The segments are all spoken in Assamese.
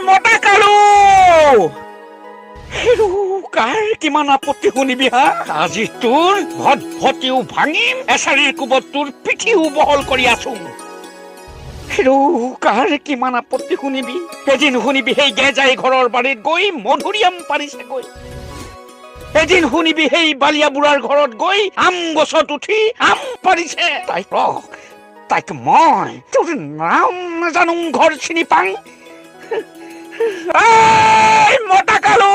মতা কালু কাৰ কিমান আপত্তি শুনিবি হা আজি তোৰ ভটভটিও ভাঙিম এছাৰিৰ কোবত তোৰ পিঠিও বহল কৰি আছো কাৰ কিমান আপত্তি শুনিবি এদিন শুনিবি সেই গেজাই ঘৰৰ বাৰীত গৈ মধুৰিআম পাৰিছে গৈ এদিন শুনিবি সেই বালিয়া বুঢ়াৰ ঘৰত গৈ আম গছত উঠি আম পাৰিছে তাইক মই তোৰ নাম নাজানো ঘৰ চিনি পাং মতা কালু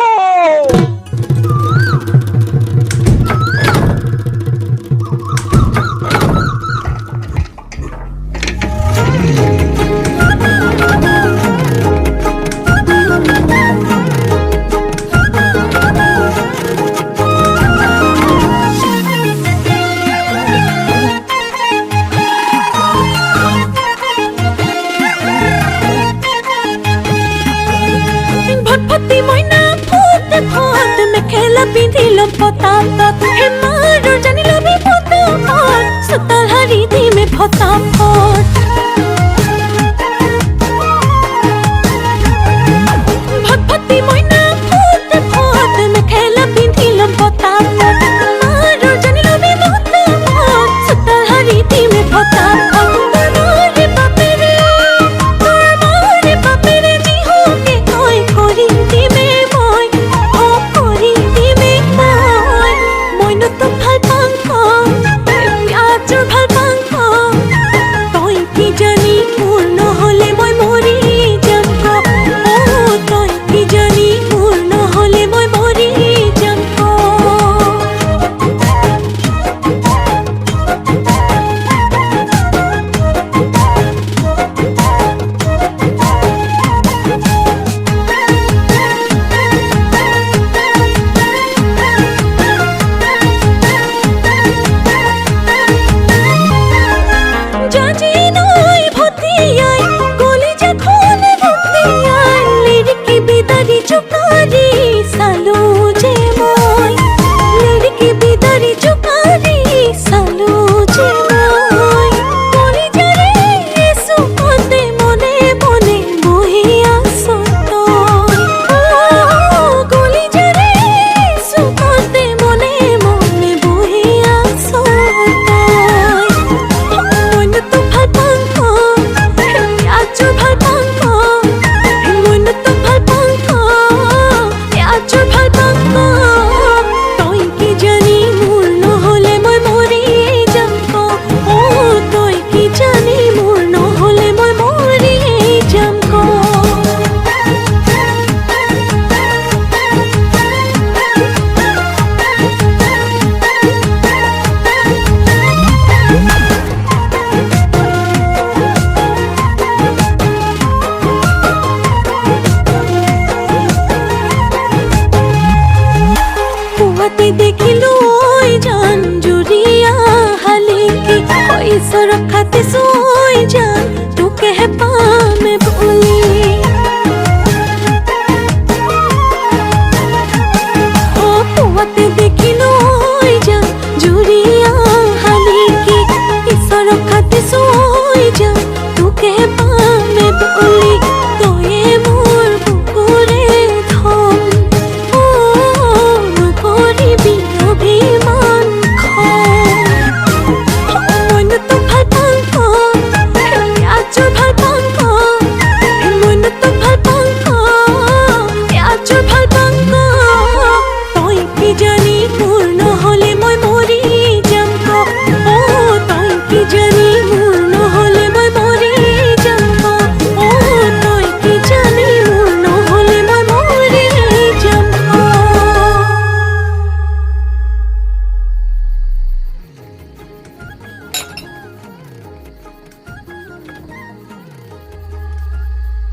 পিন্ধিলম পতাপত হেমাৰৰ জানি লবি ফটোফট চোতাল হাৰি দিমে ফটাফট